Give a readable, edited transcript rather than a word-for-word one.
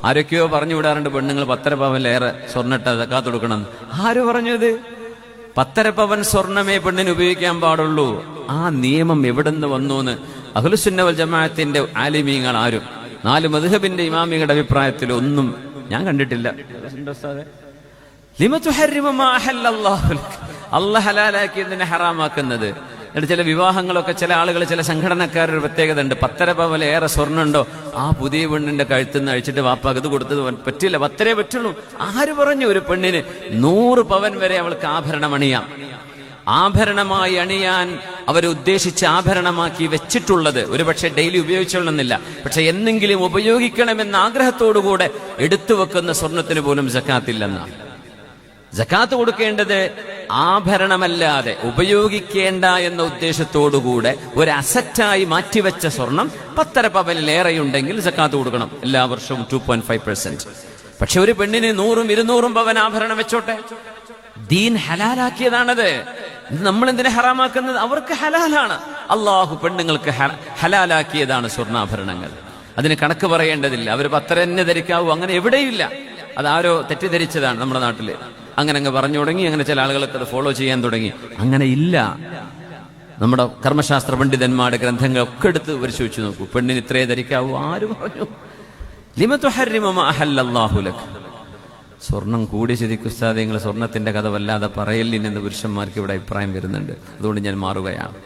ആരൊക്കെയോ പറഞ്ഞു വിടാറുണ്ട് പെണ്ണുങ്ങൾ 10.5 പവനിലേറെ സ്വർണ്ണിട്ട സക്കാത്ത് കൊടുക്കണം. ആര് പറഞ്ഞു ഇത്? 10.5 പവൻ സ്വർണമേ പെണ്ണിന് ഉപയോഗിക്കാൻ പാടുള്ളൂ. ആ നിയമം എവിടുന്ന് വന്നു എന്ന് അഹ്ലുസുന്ന വൽ ജമാഅത്തിന്റെ ആലിമീങ്ങൾ ആരും 4 മദ്ഹബിന്റെ ഇമാമികളുടെ അഭിപ്രായത്തിൽ ഒന്നും ഞാൻ കണ്ടിട്ടില്ല. അല്ലാഹു ഹലാലാക്കിയതിനെ ഹറാമാക്കുന്നത്. എന്നിട്ട് ചില വിവാഹങ്ങളൊക്കെ ചില ആളുകൾ ചില സംഘടനക്കാരുടെ പ്രത്യേകത ഉണ്ട്. 10.5 പവനിലേറെ സ്വർണ്ണുണ്ടോ ആ പുതിയ പെണ്ണിന്റെ കഴുത്തുനിന്ന് അഴിച്ചിട്ട് വാപ്പാക്ക് ഇത് കൊടുത്തത് പറ്റില്ല, 10 പറ്റുള്ളൂ. ആര് പറഞ്ഞു? ഒരു പെണ്ണിന് 100 പവൻ വരെ അവൾക്ക് ആഭരണം അണിയാം. ആഭരണമായി അണിയാൻ അവരുദ്ദേശിച്ച് ആഭരണമാക്കി വെച്ചിട്ടുള്ളത് ഒരുപക്ഷെ ഡെയിലി ഉപയോഗിച്ചോളുന്നില്ല, പക്ഷെ എന്നെങ്കിലും ഉപയോഗിക്കണമെന്ന ആഗ്രഹത്തോടുകൂടെ എടുത്തു വെക്കുന്ന സ്വർണത്തിന് പോലും സക്കാത്തില്ലെന്നാണ്. സക്കാത്ത് കൊടുക്കേണ്ടത് ആഭരണമല്ലാതെ ഉപയോഗിക്കേണ്ട എന്ന ഉദ്ദേശത്തോടുകൂടെ ഒരു അസറ്റായി മാറ്റിവെച്ച സ്വർണം 10.5 പവനിലേറെയുണ്ടെങ്കിൽ സക്കാത്ത് കൊടുക്കണം എല്ലാ വർഷവും 2.5%. പക്ഷെ ഒരു പെണ്ണിന് 100-200 പവൻ ആഭരണം വെച്ചോട്ടെ, ദീൻ ഹലാലാക്കിയതാണത്. നമ്മൾ എന്തിനെ ഹറാമാക്കുന്നത്? അവർക്ക് ഹലാലാണ്. അള്ളാഹു പെണ്ണുങ്ങൾക്ക് ഹലാലാക്കിയതാണ് സ്വർണ്ണാഭരണങ്ങൾ. അതിന് കണക്ക് പറയേണ്ടതില്ല. അവർ 10 തന്നെ ധരിക്കാവൂ, അങ്ങനെ എവിടെയില്ല. അതാരോ തെറ്റിദ്ധരിച്ചതാണ് നമ്മുടെ നാട്ടില്. അങ്ങനെ അങ്ങ് പറഞ്ഞു തുടങ്ങി, അങ്ങനെ ചില ആളുകളൊക്കെ അത് ഫോളോ ചെയ്യാൻ തുടങ്ങി. അങ്ങനെ ഇല്ല. നമ്മുടെ കർമ്മശാസ്ത്ര പണ്ഡിതന്മാരുടെ ഗ്രന്ഥങ്ങളൊക്കെ എടുത്ത് പരിശോധിച്ചു നോക്കൂ. പെണ്ണിന് ഇത്രേ ധരിക്കാവൂ, ആര് പറഞ്ഞു? ലിമ തുഹർരിമു മാ അഹല്ലല്ലാഹു ലക. സ്വർണം കൂടി ശരിക്കുസ്താദെ, നിങ്ങൾ സ്വർണത്തിന്റെ കഥ വല്ലാതെ പറയലിനെന്ന് പുരുഷന്മാർക്ക് ഇവിടെ അഭിപ്രായം വരുന്നുണ്ട്. അതുകൊണ്ട് ഞാൻ മാറുകയാണ്.